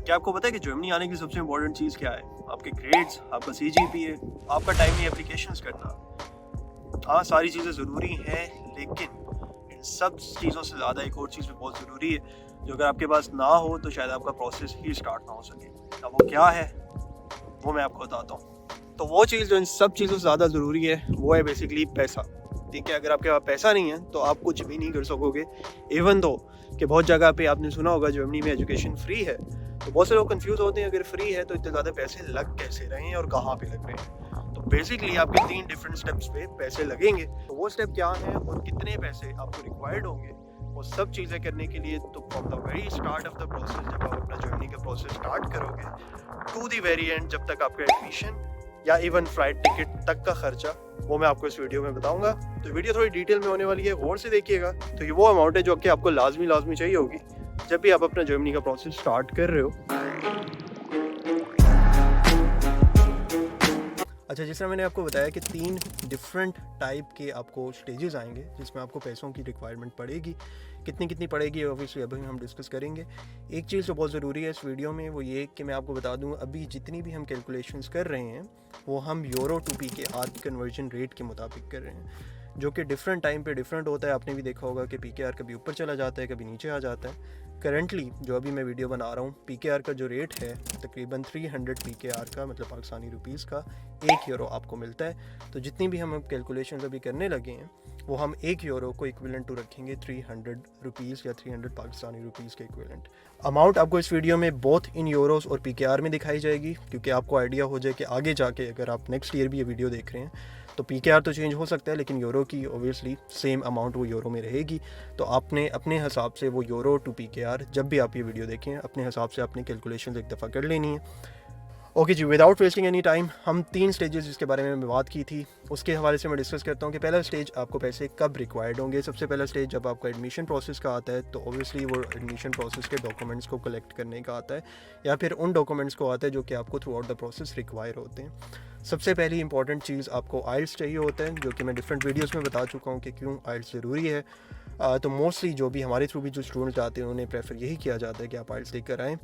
क्या आपको पता है कि जर्मनी आने की सबसे इम्पोर्टेंट चीज़ क्या है? आपके ग्रेड्स, आपका CGPA, आपका टाइमली एप्लीकेशंस करना। हाँ, सारी चीज़ें ज़रूरी हैं, लेकिन इन सब चीज़ों से ज़्यादा एक और चीज़ भी बहुत ज़रूरी है, जो अगर आपके पास ना हो तो शायद आपका प्रोसेस ही स्टार्ट ना हो सके। अब वो क्या है, वो मैं आपको बताता हूँ। तो वो चीज़ जो इन सब चीज़ों से ज़्यादा ज़रूरी है, वो है बेसिकली पैसा। ठीक है, अगर आपके पास पैसा नहीं है तो आप कुछ भी नहीं कर सकोगे। इवन दो कि बहुत जगह पे आपने सुना होगा जर्मनी में एजुकेशन फ्री है, तो बहुत से लोग कंफ्यूज होते हैं अगर फ्री है तो इतने ज़्यादा पैसे लग कैसे रहे हैं और कहाँ पे लग रहे हैं। तो बेसिकली आपके 3 डिफरेंट स्टेप्स पे पैसे लगेंगे। तो वो स्टेप क्या है और कितने पैसे आपको रिक्वायर्ड होंगे, वो सब चीज़ें करने के लिए तो from the very start of the process, जब आप अपना जर्नी का प्रोसेस स्टार्ट करोगे, टू द वेरी एंड, जब तक आपका एडमिशन या इवन फ्लाइट टिकट तक का खर्चा, वो मैं आपको इस वीडियो में बताऊंगा। तो वीडियो थोड़ी डिटेल में होने वाली है, गौर से देखिएगा। तो ये वो अमाउंट है जो कि आपको लाजमी चाहिए होगी जब भी आप अपना जर्मनी का प्रोसेस स्टार्ट कर रहे हो। अच्छा, जिस तरह मैंने आपको बताया कि 3 डिफरेंट टाइप के आपको स्टेजेस आएंगे जिसमें आपको पैसों की रिक्वायरमेंट पड़ेगी। कितनी पड़ेगी ऑब्वियसली अभी हम डिस्कस करेंगे। एक चीज़ जो बहुत ज़रूरी है इस वीडियो में वो ये कि मैं आपको बता दूं, अभी जितनी भी हम कैलकुलेशंस कर रहे हैं वो हम यूरो टू PKR की कन्वर्जन रेट के मुताबिक कर रहे हैं, जो कि डिफरेंट टाइम पे डिफरेंट होता है। आपने भी देखा होगा कि PKR कभी ऊपर चला जाता है, कभी नीचे आ जाता है। करंटली जो अभी मैं वीडियो बना रहा हूँ, PKR का जो रेट है तकरीबन 300 PKR का, मतलब पाकिस्तानी रुपीज़ का 1 यूरो आपको मिलता है। तो जितनी भी हम कैलकुलेशन अभी करने लगे हैं वो हम 1 यूरो को इक्विवेलेंट टू रखेंगे 300 रुपीज़ या 300 पाकिस्तानी रुपीज़ के इक्विवेलेंट। अमाउंट आपको इस वीडियो में बोथ इन यूरोस और PKR में दिखाई जाएगी, क्योंकि आपको आइडिया हो जाए कि आगे जाके अगर आप नेक्स्ट ईयर भी ये वीडियो देख रहे हैं तो PKR तो चेंज हो सकता है, लेकिन यूरो की ओबियसली सेम अमाउंट वो यूरो में रहेगी। तो आपने अपने हिसाब से वो यूरो टू PKR जब भी आप ये वीडियो देखें अपने हिसाब से अपनी कैलकुलेशन एक दफ़ा कर लेनी है। ओके जी, विदाउट वेस्टिंग एनी टाइम, हम 3 स्टेजेस जिसके बारे में मैं बात की थी उसके हवाले से मैं डिस्कस करता हूँ कि पहला स्टेज आपको पैसे कब रिक्वायर्ड होंगे। सबसे पहला स्टेज जब आपका एडमिशन प्रोसेस का आता है, तो ऑब्वियसली वो एडमिशन प्रोसेस के डॉक्यूमेंट्स को कलेक्ट करने का आता है, या फिर उन डॉक्यूमेंट्स को आता है जो कि आपको through out the process require होते हैं। सबसे पहली इंपॉर्टेंट चीज़ आपको आइल्स चाहिए होता है, जो कि मैं डिफरेंट वीडियोस में बता चुका हूँ कि क्यों आइल्स ज़रूरी है। तो मोस्टली जो भी हमारे थ्रू भी जो स्टूडेंट्स आते हैं उन्हें प्रेफर यही किया जाता है कि आप आइल्स लेकर आएँ।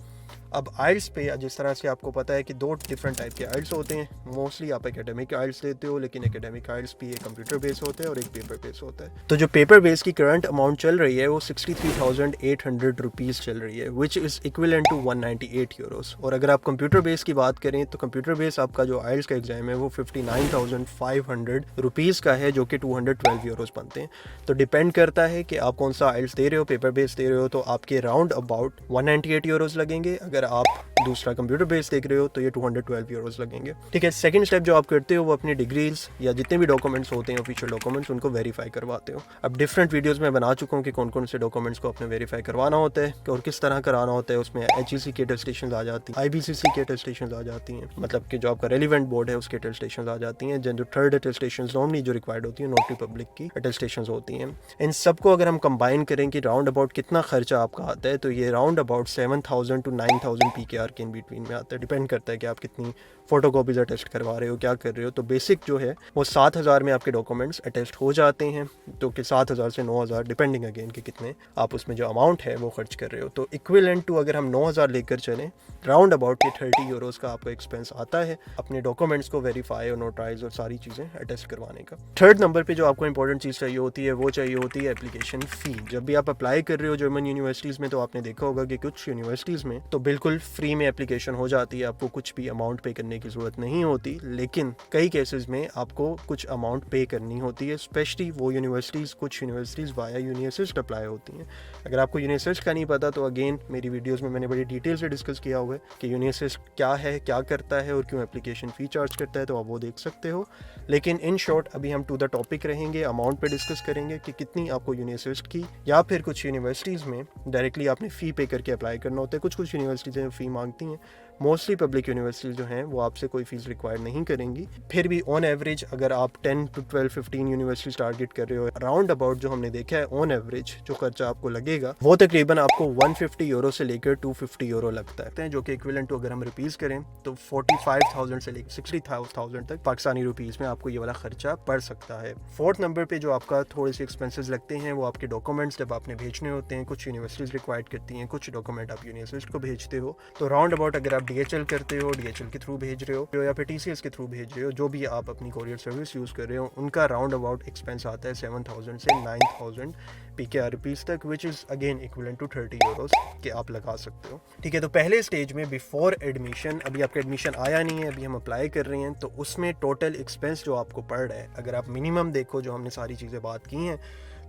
अब आइल्स पे जिस तरह से आपको पता है कि 2 डिफरेंट टाइप के आइल्स होते हैं। मोस्टली आप एकेडमिक आइल्स लेते हो, लेकिन एकेडमिक आइल्स भी एक कंप्यूटर बेस होता है और एक पेपर बेस होता है। तो जो पेपर बेस की करंट अमाउंट चल रही है वो 63,800 रुपीज़ चल रही है, which is equivalent to 198 euros. और अगर आप कंप्यूटर बेस की बात करें तो कंप्यूटर बेस आपका जो आइल्स का एग्जाम है वो 59,500 रुपीज़ का है, जो कि 212 यूरोस बनते हैं। तो डिपेंड करता है कि आप कौन सा आइल्स दे रहे हो। पेपर बेस दे रहे हो तो आपके राउंड अबाउट 198 यूरोस लगेंगे, अगर आप दूसरा कंप्यूटर बेस देख रहे हो तो ये 212 यूरोस लगेंगे। ठीक है, सेकंड स्टेप जो आप करते हो वो अपनी डिग्रीज या जितने भी डॉक्यूमेंट्स होते हैं ऑफिशियल डॉक्यूमेंट्स उनको वेरीफाई करवाते हो। अब डिफरेंट वीडियोस में बना चुका हूँ कि कौन कौन से डॉक्यूमेंट्स को अपने वेरीफाई करवाना होता है और किस तरह कराना होता है। उसमें HEC की अटेस्टेशन आ जाती है, IBCC की अटेस्टेशन आ जाती हैं, मतलब कि जो आपका रेलिवेंट बोर्ड है उसकी अटेस्टेशन आ जाती हैं। जो थर्ड अटेस्टेशन नॉर्मली जो रिक्वायर्ड होती है नोटरी पब्लिक की अटेस्टेशन होती हैं। इन सबको अगर हम कंबाइन करें कि राउंड अबाउट कितना खर्चा आपका आता है, तो ये राउंड अबाउट 7,000 to 9,000 PKR के इन बिटवीन में आता है। डिपेंड करता है कि आप कितनी फोटोकॉपीज अटेस्ट करवा रहे हो, क्या कर रहे हो। तो बेसिक जो है वो 7,000 में आपके डॉक्यूमेंट्स अटेस्ट हो जाते हैं, तो कि 7,000 से 9,000 डिपेंडिंग अगेन कि कितने आप उसमें जो अमाउंट है वो खर्च कर रहे हो। तो इक्विवेलेंट टू अगर हम 9,000 लेकर चलें, राउंड अबाउट ये 30 यूरोस का आपको एक्सपेंस आता है अपने डॉक्यूमेंट्स को वेरीफाई और नोटराइज और सारी चीज़ें अटेस्ट करवाने का। थर्ड नंबर पर जो आपको इंपॉर्टेंट चीज़ चाहिए होती है वो चाहिए होती है एप्लीकेशन फ़ी। जब भी आप अप्लाई कर रहे हो जर्मन यूनिवर्सिटीज़ में तो आपने देखा होगा कि कुछ यूनिवर्सिटीज़ में तो बिल्कुल फ्री में एप्लीकेशन हो जाती है, आपको कुछ भी अमाउंट पे करने की ज़रूरत नहीं होती। लेकिन कई केसेस में आपको कुछ अमाउंट पे करनी होती है, स्पेशली वो यूनिवर्सिटीज़, कुछ यूनिवर्सिटीज़ वाया यूनिवर्सिस्ट अप्लाई होती हैं। अगर आपको यूनिवर्सिस्ट का नहीं पता तो अगेन मेरी वीडियोस में मैंने बड़ी डिटेल से डिस्कस किया हुआ है कि यूनिवर्सिस्ट क्या है, क्या करता है और क्यों एप्लीकेशन फ़ी चार्ज करता है, तो आप वो देख सकते हो। लेकिन इन शॉर्ट अभी हम टू द टॉपिक रहेंगे, अमाउंट पे डिस्कस करेंगे कि कितनी आपको यूनिवर्सिस्ट की या फिर कुछ यूनिवर्सिटीज़ में डायरेक्टली आपने फ़ी पे करके अप्लाई करना होता है। कुछ यूनिवर्सिटीज़ फ़ी मांगती हैं, मोस्टली पब्लिक यूनिवर्सिटीज़ जो हैं वो आपसे कोई फीस रिक्वायर नहीं करेंगी। फिर भी ऑन एवरेज अगर आप 10 to 12 15 यूनिवर्सिटीज़ टारगेट कर रहे हो, अराउंड अबाउट जो हमने देखा है ऑन एवरेज जो खर्चा आपको लगेगा वो तकरीबन आपको 150 यूरो से लेकर 250 यूरो लगता है, जो कि इक्विवेलेंट टू अगर हम रुपीज़ करें तो 45,000 से लेकर 60,000 तक पाकिस्तानी रुपीज़ में आपको ये वाला खर्चा पड़ सकता है। फोर्थ नंबर पे जो आपका थोड़े से एक्सपेंसेस लगते हैं वो आपके डॉक्यूमेंट्स जब आपने भेजने होते हैं। कुछ यूनिवर्सिटीज़ रिक्वायर्ड करती हैं, कुछ डॉक्यूमेंट आप यूनिवर्सिटी को भेजते हो। तो राउंड अबाउट अगर आप DHL करते हो, DHL के थ्रू भेज रहे हो या फिर TCS के थ्रू भेज रहे हो, जो भी आप अपनी कोरियर सर्विस यूज़ कर रहे हो, उनका राउंड अबाउट एक्सपेंस आता है 7,000 से 9,000 PKR रुपीज़ तक, which is again equivalent to 30 euros के आप लगा सकते हो। ठीक है, तो पहले स्टेज में बिफोर एडमिशन, अभी आपका एडमिशन आया नहीं है, अभी हम अप्लाई कर रहे हैं, तो उसमें टोटल एक्सपेंस जो आपको पड़ रहा है, अगर आप मिनिमम देखो जो हमने सारी चीज़ें बात की हैं,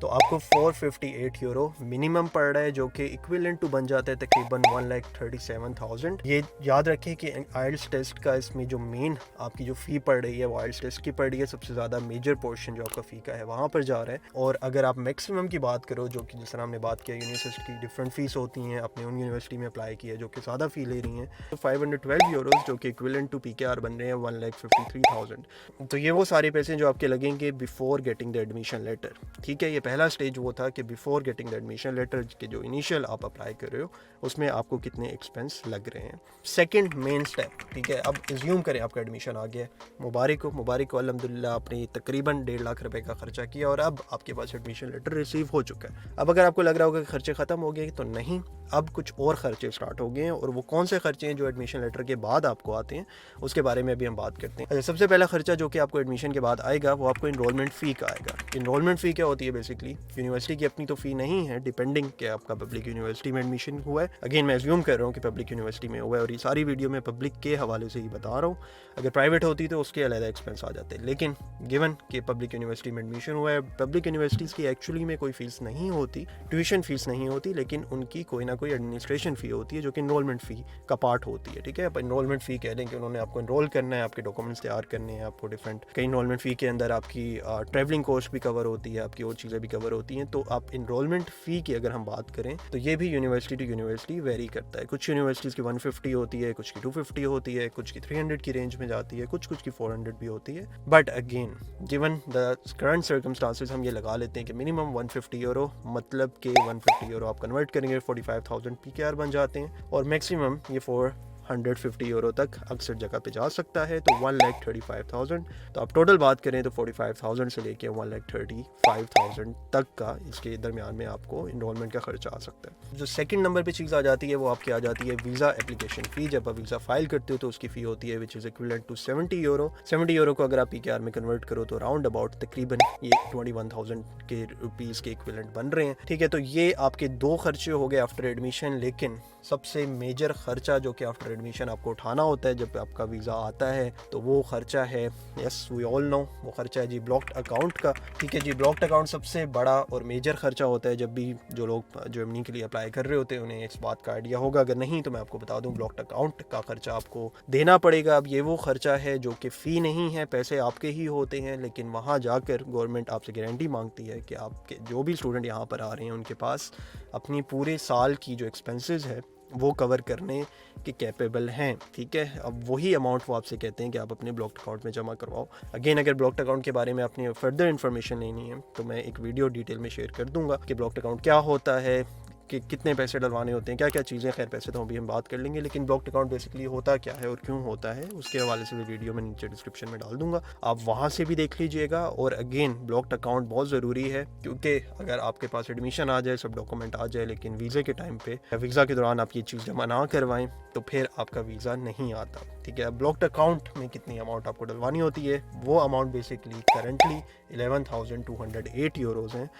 तो आपको 458 यूरो मिनिमम पड़ रहा है, जो कि इक्विवेलेंट टू बन जाता है तकरीबन 1,37,000। ये याद रखें कि आइल्स टेस्ट का इसमें जो मेन आपकी जो फ़ी पड़ रही है वो आइल्स टेस्ट की पड़ रही है। सबसे ज़्यादा मेजर पोर्शन जो आपका फ़ी का है वहाँ पर जा रहा है। और अगर आप मैक्सिमम की बात करो, जो कि जिस तरह हमने बात किया यूनिवर्सिटी की डिफरेंट फ़ीस होती हैं, आपने उन यूनिवर्सिटी में अप्लाई किया जो कि ज़्यादा फ़ी ले रही हैं, तो 512 यूरोज़ जो कि इक्विवेलेंट टू PKR बन रहे हैं 1,53,000। तो ये वो सारे पैसे जो आपके लगेंगे before getting the admission letter. ठीक है, ये पहला स्टेज वो था कि before getting the admission letter के जो इनिशियल आप अप्लाई कर रहे हो उसमें आपको कितने एक्सपेंस लग रहे हैं। सेकंड मेन स्टेप, ठीक है, अब एज्यूम करें आपका एडमिशन आ गया, मुबारक हो अल्हम्दुलिल्लाह, आपने तकरीबन 1.5 लाख रुपए का खर्चा किया और अब आपके पास एडमिशन लेटर रिसीव हो चुका है। अब अगर आपको लग रहा होगा कि खर्चे ख़त्म हो गए, तो नहीं, अब कुछ और खर्चे स्टार्ट हो गए हैं। और वो कौन से खर्चे हैं जो एडमिशन लेटर के बाद आपको आते हैं, उसके बारे में अभी हम बात करते हैं। अच्छा, सबसे पहला खर्चा जो कि आपको एडमिशन के बाद आएगा वो आपको इनरोलमेंट फ़ी का आएगा। इनरोलमेंट फ़ी क्या होती है? बेसिकली यूनिवर्सिटी की अपनी तो फ़ी नहीं है, डिपेंडिंग कि आपका पब्लिक यूनिवर्सिटी में एडमिशन हुआ है। अगेन मैं एज्यूम कर रहा हूँ कि पब्लिक यूनिवर्सिटी में हुआ है और ये सारी वीडियो में पब्लिक के हवाले से ही बता रहा हूँ। अगर प्राइवेट होती तो उसके अलग एक्सपेंस आ जाते, लेकिन गिवन कि पब्लिक यूनिवर्सिटी में एडमिशन हुआ है, पब्लिक यूनिवर्सिटीज़ की एक्चुअली में कोई फ़ीस नहीं होती, ट्यूशन फ़ीस नहीं होती, लेकिन उनकी कोई ना कोई एडमिनिस्ट्रेशन फ़ी होती है जो कि इनरोलमेंट फ़ी का पार्ट होती है। ठीक है, अब इनरोलमेंट फ़ी कह दें कि उन्होंने आपको इनरोल करना है, आपके डॉक्यूमेंट्स तैयार करने हैं, आपको डिफरेंट कई इनरोलमेंट फ़ी के अंदर आपकी ट्रैवलिंग कॉस्ट भी कवर होती है, आपकी और चीज़ें भी कवर होती हैं। तो आप इनरोलमेंट फ़ी की अगर हम बात करें तो ये भी यूनिवर्सिटी टू यूनिवर्सिटी वेरी करता है। कुछ यूनिवर्सिटीज़ की 150 होती है, कुछ की 250 होती है, कुछ की 300 की रेंज में जाती है, कुछ की 400 भी होती है। But again given the current circumstances हम ये लगा लेते हैं कि मिनिमम 150 यूरो, मतलब कि 150 यूरो आप कन्वर्ट करेंगे 45,000 PKR बन जाते हैं, और मैक्सिमम ये 450 यूरो तक अक्सर जगह पे जा सकता है, तो 1,35,000। तो आप टोटल बात करें तो 45,000 से लेके 1,35,000 तक का इसके दरमियान में आपको इनरोलमेंट का खर्चा आ सकता है। जो सेकंड नंबर पे चीज़ आ जाती है वो आपकी आ जाती है वीज़ा एप्लीकेशन फ़ी। जब आप वीज़ा फाइल करते हो तो उसकी फ़ी होती है which is equivalent to 70 euro. 70 euro को अगर आप PKR में कन्वर्ट करो तो राउंड अबाउट तकरीबन ये 21,000 के रुपीज़ के इक्विवेलेंट बन रहे हैं। ठीक है, तो ये आपके दो खर्चे हो गए आफ्टर एडमिशन, लेकिन सबसे मेजर खर्चा जो कि आफ्टर एडमिशन आपको उठाना होता है जब आपका वीज़ा आता है, तो वो खर्चा है, यस वी ऑल नो, वो खर्चा है जी ब्लॉक्ड अकाउंट का। ठीक है जी, ब्लॉक्ड अकाउंट सबसे बड़ा और मेजर खर्चा होता है जब भी जो लोग जर्मनी के लिए अप्लाई कर रहे होते हैं उन्हें इस बात का आइडिया होगा। अगर नहीं तो मैं आपको बता दूं, ब्लॉक्ड अकाउंट का खर्चा आपको देना पड़ेगा। अब ये वो खर्चा है जो कि फ़ी नहीं है, पैसे आपके ही होते हैं, लेकिन वहाँ जाकर गवर्नमेंट आपसे गारंटी मांगती है कि आपके जो भी स्टूडेंट यहाँ पर आ रहे हैं उनके पास अपनी पूरे साल की जो एक्सपेंसेस है वो कवर करने के कैपेबल हैं। ठीक है, अब वही अमाउंट वो आपसे कहते हैं कि आप अपने ब्लॉक्ड अकाउंट में जमा करवाओ। अगेन अगर ब्लॉक्ड अकाउंट के बारे में आपने फर्दर इन्फॉर्मेशन लेनी है तो मैं एक वीडियो डिटेल में शेयर कर दूंगा कि ब्लॉक्ड अकाउंट क्या होता है, कि कितने पैसे डलवाने होते हैं, क्या क्या चीज़ें। खैर पैसे तो अभी हम बात कर लेंगे, लेकिन ब्लॉक्ड अकाउंट बेसिकली होता क्या है और क्यों होता है उसके हवाले से भी वीडियो में नीचे डिस्क्रिप्शन में डाल दूंगा, आप वहाँ से भी देख लीजिएगा। और अगेन ब्लॉक्ड अकाउंट बहुत ज़रूरी है, क्योंकि अगर आपके पास एडमिशन आ जाए, सब डॉक्यूमेंट आ जाए, लेकिन वीज़े के टाइम पे या वीज़ा के दौरान आप ये चीज़ जमा ना करवाएं तो फिर आपका वीज़ा नहीं आता। ठीक है, ब्लॉक्ड अकाउंट में कितनी अमाउंट आपको डलवानी होती है, वो अमाउंट बेसिकली करंटली 11,208 यूरोज़ हैं,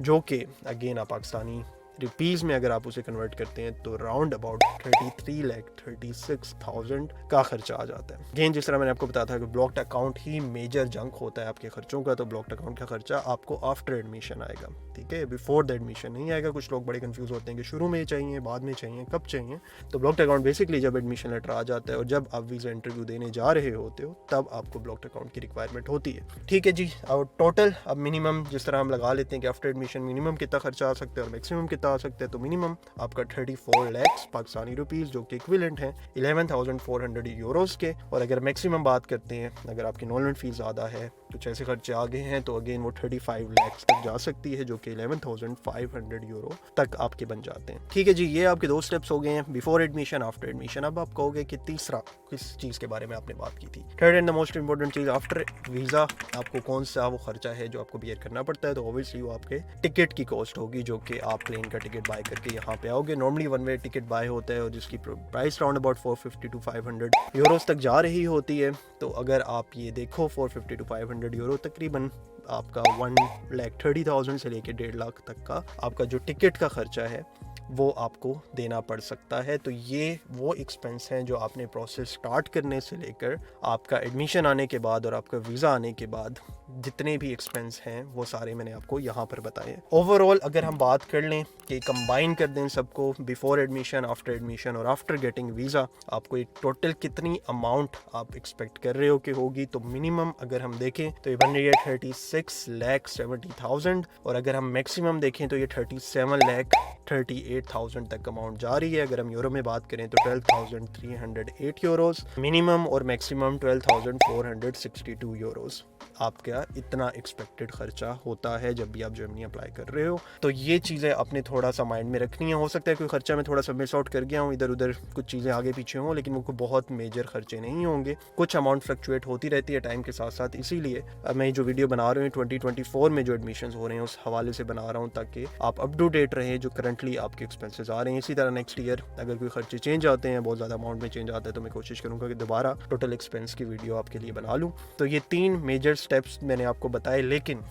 जो कि अगेन आप पाकिस्तानी रुपीज़ में अगर आप उसे कन्वर्ट करते हैं तो राउंड अबाउट 33,36,000 का खर्चा आ जाता है। अगेन जिस तरह मैंने आपको बताया था कि ब्लॉक्ड अकाउंट ही मेजर जंक होता है आपके खर्चों का, तो ब्लॉक्ड अकाउंट का खर्चा आपको आफ्टर एडमिशन आएगा। ठीक है, बिफोर द एडमिशन नहीं आएगा। कुछ लोग बड़े कंफ्यूज होते हैं कि शुरू में चाहिए, बाद में चाहिए, कब चाहिए। तो ब्लॉक्ड अकाउंट बेसिकली जब एडमिशन लेटर आ जाता है और जब आप वीज़ा इंटरव्यू देने जा रहे होते हो तब आपको ब्लॉक्ड अकाउंट की रिक्वायरमेंट होती है। ठीक है जी, और टोटल अब मिनिमम जिस तरह हम लगा लेते हैं कि आफ्टर एडमिशन मिनिमम कितना खर्चा आ सकता है और मैक्सिमम कितना आ सकता है, तो मिनिमम आपका 34 लाख पाकिस्तानी रुपीज़, जो कि इक्विवेलेंट हैं 11,400 यूरोज़ के। और अगर मैक्सिमम बात करते हैं, अगर आपकी नॉन फीस ज़्यादा है, कुछ ऐसे खर्चे आ गए हैं, तो अगेन वो 35 लाख तक जा सकती है, जो कि 11,500 यूरो तक आपके बन जाते हैं। ठीक है जी, ये आपके 2 स्टेप्स हो गए हैं, बिफोर एडमिशन, आफ्टर एडमिशन। अब आप कहोगे कि तीसरा किस चीज़ के बारे में आपने बात की थी। Third and the most important cheese, after visa आपको कौन सा वो खर्चा है जो आपको बियर करना पड़ता है। तो ऑब्वियसली वो आपके टिकट की कॉस्ट होगी, जो कि आप प्लेन का टिकट बाय करके यहाँ पे आओगे। Normally one way ticket buy होता है और जिसकी price round about 450 to 500 euros तक जा रही होती है। तो अगर आप ये देखो 450 to 500 यूरो, तकरीबन आपका 1,30,000 से लेकर 1.5 लाख तक का आपका जो टिकट का खर्चा है वो आपको देना पड़ सकता है। तो ये वो एक्सपेंस हैं जो आपने प्रोसेस स्टार्ट करने से लेकर आपका एडमिशन आने के बाद और आपका वीज़ा आने के बाद जितने भी एक्सपेंस हैं वो सारे मैंने आपको यहाँ पर बताए। ओवरऑल अगर हम बात कर लें कि कंबाइन कर दें सबको, बिफोर एडमिशन, आफ्टर एडमिशन और आफ्टर गेटिंग वीज़ा, आपको एक टोटल कितनी अमाउंट आप एक्सपेक्ट कर रहे हो कि होगी, तो मिनिमम अगर हम देखें तो ये बन रही है 36,70,000 और अगर हम मैक्सिमम देखें तो ये 37,38,000 तक अमाउंट जा रही है। अगर हम यूरो में बात करें तो 12,308 यूरोज़ मिनिमम और मैक्सिमम 12,462 यूरोज़ आपका इतना एक्सपेक्टेड खर्चा होता है जब भी आप जर्मनी अप्लाई कर रहे हो। तो ये चीज़ें अपने थोड़ा सा माइंड में रखनी है। हो सकता है कोई खर्चा मैं थोड़ा सा मिस आउट कर गया हूँ, इधर उधर कुछ चीज़ें आगे पीछे हों, लेकिन वो बहुत मेजर खर्चे नहीं होंगे। कुछ अमाउंट फ्लक्चुएट होती रहती है टाइम के साथ साथ, इसीलिए मैं जो वीडियो बना रहा हूँ 2024 में जो एडमिशन हो रहे हैं उस हवाले से बना रहा हूँ, ताकि आप अप टू डेट रहें जो करंटली आपके एक्सपेंसेस आ रहे हैं। इसी तरह नेक्स्ट ईयर अगर कोई खर्चे चेंज आते हैं, बहुत ज़्यादा अमाउंट में चेंज आता है, तो मैं कोशिश करूँगा कि दोबारा टोटल एक्सपेंस की वीडियो आपके लिए बना लूँ। तो ये 3 मेजर स्टेप्स मैंने आपको बताए, लेकिन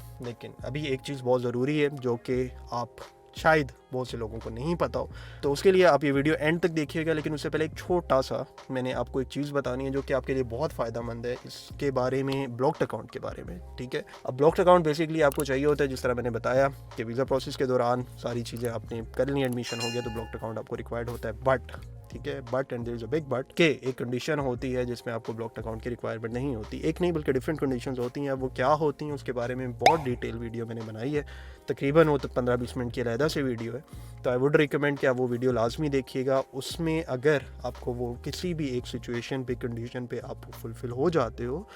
अभी एक चीज़ बहुत ज़रूरी है जो कि आप शायद बहुत से लोगों को नहीं पता हो, तो उसके लिए आप ये वीडियो एंड तक देखिएगा। लेकिन उससे पहले एक छोटा सा मैंने आपको एक चीज़ बतानी है जो कि आपके लिए बहुत फ़ायदेमंद है, इसके बारे में, ब्लॉक्ड अकाउंट के बारे में। ठीक है, अब ब्लॉक्ड अकाउंट बेसिकली आपको चाहिए होता है, जिस तरह मैंने बताया कि वीज़ा प्रोसेस के दौरान सारी चीज़ें आपने कर ली, एडमिशन हो गया, तो ब्लॉक्ड अकाउंट आपको रिक्वायर्ड होता है। बट ठीक है, but and there is a big but, के एक कंडीशन होती है जिसमें आपको ब्लॉक्ड अकाउंट की रिक्वायरमेंट नहीं होती। एक नहीं बल्कि डिफरेंट कंडीशंस होती हैं। वो क्या होती हैं उसके बारे में बहुत डिटेल वीडियो मैंने बनाई है, तकरीबन वो तो 15-20 मिनट की अलहदा से वीडियो है। तो आई वुड रिकमेंड कि आप वो वीडियो लाजमी देखिएगा। उसमें अगर आपको वो किसी भी एक सिचुएशन पे, कंडीशन पे आप फुलफ़िल हो जाते हो,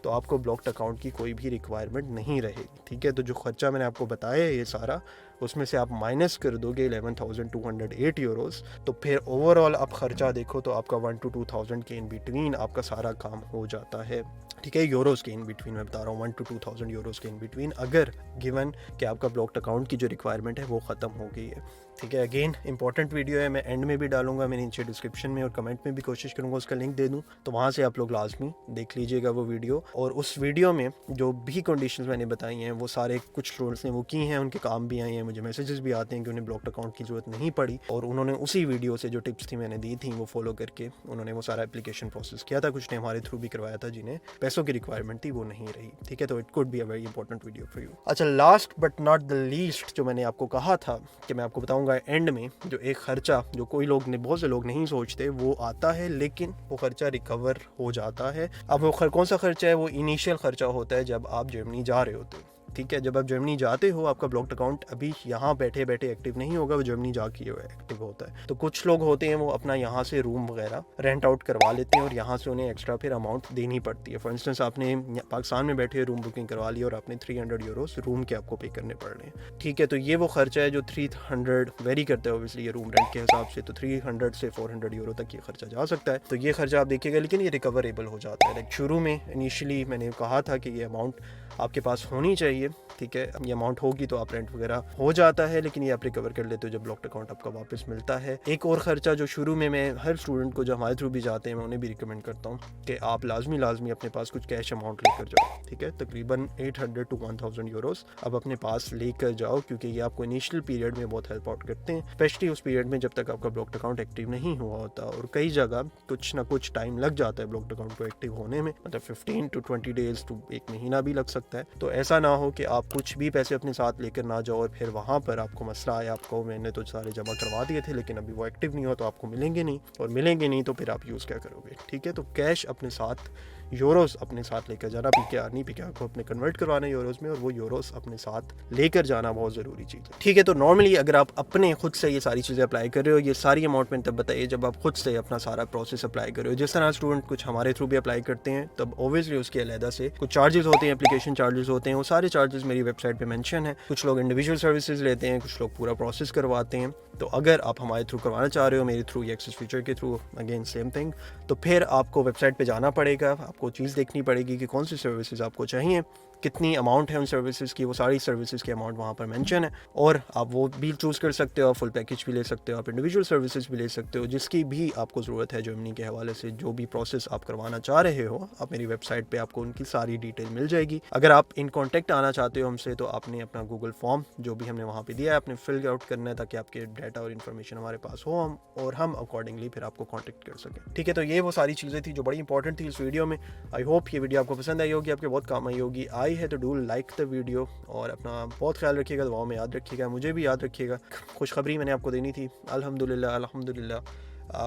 तो आपको ब्लॉक्ड अकाउंट की कोई भी रिक्वायरमेंट नहीं रहेगी। ठीक है, तो जो खर्चा मैंने आपको बताया है ये सारा, उसमें से आप माइनस कर दोगे 11,208 यूरोज़, तो फिर ओवरऑल आप ख़र्चा देखो तो आपका 1 to 2,000 के इन बिटवीन आपका सारा काम हो जाता है। ठीक है, यूरोज़ के इन बिटवीन मैं बता रहा हूँ, 1 to 2,000 यूरोज़ के इन बिटवीन, अगर गिवन कि आपका ब्लॉक्ड अकाउंट की जो रिक्वायरमेंट है वो ख़त्म हो गई है। ठीक है, अगेन इंपॉर्टेंट वीडियो है, मैं एंड में भी डालूंगा, मैं नीचे डिस्क्रिप्शन में और कमेंट में भी कोशिश करूंगा उसका लिंक दे दूं, तो वहां से आप लोग लाजमी देख लीजिएगा वो वीडियो। और उस वीडियो में जो भी कंडीशंस मैंने बताई हैं वो सारे कुछ स्टूडेंट्स ने वो की हैं, उनके काम भी आए हैं, मुझे मैसेजेस भी आते हैं कि उन्हें ब्लॉक्ड अकाउंट की ज़रूरत नहीं पड़ी और उन्होंने उसी वीडियो से जो टिप्स थी मैंने दी थी वो फॉलो करके उन्होंने वो सारा एप्लीकेशन प्रोसेस किया था। कुछ ने हमारे थ्रू भी करवाया था जिन्हें पैसों की रिक्वायरमेंट थी वो नहीं रही। ठीक है, तो it could be a very important video for you. अच्छा, last but not the least जो मैंने आपको कहा था कि मैं आपको बताऊंगा एंड में, जो एक खर्चा जो कोई लोग ने, बहुत से लोग नहीं सोचते, वो आता है लेकिन वो खर्चा रिकवर हो जाता है। अब वो कौन सा खर्चा है? वो इनिशियल खर्चा होता है जब आप जर्मनी जा रहे होते हो। ठीक है, जब आप जर्मनी जाते हो आपका ब्लॉक्ड अकाउंट अभी यहाँ बैठे बैठे एक्टिव नहीं होगा, वो जर्मनी जाके एक्टिव होता है। तो कुछ लोग होते हैं वो अपना यहाँ से रूम वगैरह रेंट आउट करवा लेते हैं और यहाँ से उन्हें एक्स्ट्रा फिर अमाउंट देनी पड़ती है। फॉर इंस्टेंस आपने पाकिस्तान में बैठे रूम बुकिंग करवा ली और आपने 300 यूरोस रूम के आपको पे करने पड़ रहे हैं। ठीक है, तो ये वो खर्चा है जो 300 वेरी करता है ओब्वियसली ये रूम रेंट के हिसाब से, तो 300 से 400 यूरो तक ये खर्चा जा सकता है। तो ये खर्चा आप देखिएगा, लेकिन ये रिकवरेबल हो जाता है। लाइक शुरू में इनिशियली मैंने कहा था कि ये अमाउंट आपके पास होनी चाहिए। ठीक है, ये अमाउंट होगी तो आप रेंट वगैरह हो जाता है, लेकिन ये आप रिकवर कर लेते हो जब ब्लॉक्ड अकाउंट आपका वापस मिलता है। एक और खर्चा जो शुरू में मैं हर स्टूडेंट को जो हमारे थ्रू भी जाते हैं मैं उन्हें भी रिकमेंड करता हूँ कि आप लाजमी अपने पास कुछ कैश अमाउंट लेकर जाओ। ठीक है, तकरीबन 800 to 1000 यूरोस अब अपने पास लेकर जाओ, क्योंकि ये आपको इनिशियल पीरियड में बहुत हेल्प आउट करते हैं, स्पेशली उस पीरियड में जब तक आपका ब्लॉक्ड अकाउंट एक्टिव नहीं हुआ होता। और कई जगह कुछ ना कुछ टाइम लग जाता है ब्लॉक्ड अकाउंट को एक्टिव होने में, मतलब 15 to 20 डेज to 1 महीना भी लग सकता है। तो ऐसा ना हो कि आप कुछ भी पैसे अपने साथ लेकर ना जाओ और फिर वहाँ पर आपको मसला आया, आपको मैंने तो सारे जमा करवा दिए थे लेकिन अभी वो एक्टिव नहीं हो तो आपको मिलेंगे नहीं, और मिलेंगे नहीं तो फिर आप यूज़ क्या करोगे। ठीक है, तो कैश अपने साथ यूरोस अपने साथ लेकर जाना, PKR नहीं, PKR को अपने कन्वर्ट करवाना यूरोस में, और वो यूरोस अपने साथ लेकर जाना बहुत ज़रूरी चीज़ है। ठीक है, तो नॉर्मली अगर आप अपने खुद से ये सारी चीज़ें अप्लाई कर रहे हो, ये सारी अमाउंट मैंने तब बताइए जब आप खुद से अपना सारा प्रोसेस अप्लाई कर रहे हो। जिस तरह स्टूडेंट कुछ हमारे थ्रू भी अप्लाई करते हैं, तब ऑब्वियसली उसके अलहदा से कुछ चार्जेस होते हैं, एप्लीकेशन चार्जेस होते हैं, वो सारे चार्जेस मेरी वेबसाइट पे मेंशन है। कुछ लोग इंडिविजुअल सर्विसेज लेते हैं, कुछ लोग पूरा प्रोसेस करवाते हैं। तो अगर आप हमारे थ्रू करवाना चाह रहे हो, मेरे थ्रू या एक्सेस फीचर के थ्रू, अगेन सेम थिंग, तो फिर आपको वेबसाइट पे जाना पड़ेगा, आपको चीज़ देखनी पड़ेगी कि कौन सी सर्विसेज आपको चाहिए, कितनी अमाउंट है उन सर्विसेज की, वो सारी सर्विसेज की अमाउंट वहाँ पर मेंशन है, और आप वो भी चूज़ कर सकते हो, आप फुल पैकेज भी ले सकते हो, आप इंडिविजुअल सर्विसेज भी ले सकते हो, जिसकी भी आपको ज़रूरत है जर्मनी के हवाले से। जो भी प्रोसेस आप करवाना चाह रहे हो, आप मेरी वेबसाइट पे आपको उनकी सारी डिटेल मिल जाएगी। अगर आप इन कॉन्टैक्ट आना चाहते हो हमसे, तो आपने अपना गूगल फॉर्म जो भी हमने वहाँ पर दिया है, आपने फिल आउट करना है, ताकि आपके डाटा और इन्फॉर्मेशन हमारे पास हो, हम अकॉर्डिंगली फिर आपको कॉन्टैक्ट कर सकें। ठीक है, तो ये वो सारी चीज़ें थी जो बड़ी इंपॉर्टेंट थी इस वीडियो में। आई होप ये वीडियो आपको पसंद आई होगी, आपके बहुत काम आई होगी। आई है तो डू लाइक द वीडियो, और अपना बहुत ख्याल रखिएगा, दुआओं में याद रखिएगा, मुझे भी याद रखिएगा। खुशखबरी मैंने आपको देनी थी, अल्हम्दुलिल्लाह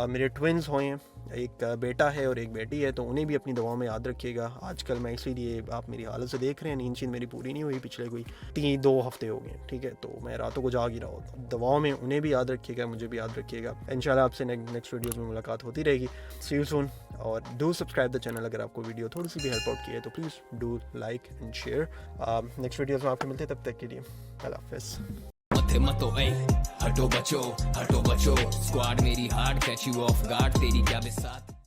मेरे ट्विन्स हुए हैं, एक बेटा है और एक बेटी है, तो उन्हें भी अपनी दवाओं में याद रखिएगा। आजकल मैं इसीलिए, आप मेरी हालत से देख रहे हैं, नींद मेरी पूरी नहीं हुई, पिछले कोई 2 हफ्ते हो गए। ठीक है, तो मैं रातों को जाग ही रहा होता। दवाओं में उन्हें भी याद रखिएगा, मुझे भी याद रखिएगा। इंशाल्लाह आपसे नेक्स्ट वीडियोज़ में मुलाकात होती रहेगी। सी यू सून, और डू सब्सक्राइब द चैनल। अगर आपको वीडियो थोड़ी सी भी हेल्प आउट की है तो please do like and share. Next videos में आपको मिलते हैं, तब तक के लिए अल्लाह हाफ़िज़। हटो बचो स्क्वाड मेरी hard, catch you of guard, तेरी क्या बिसात।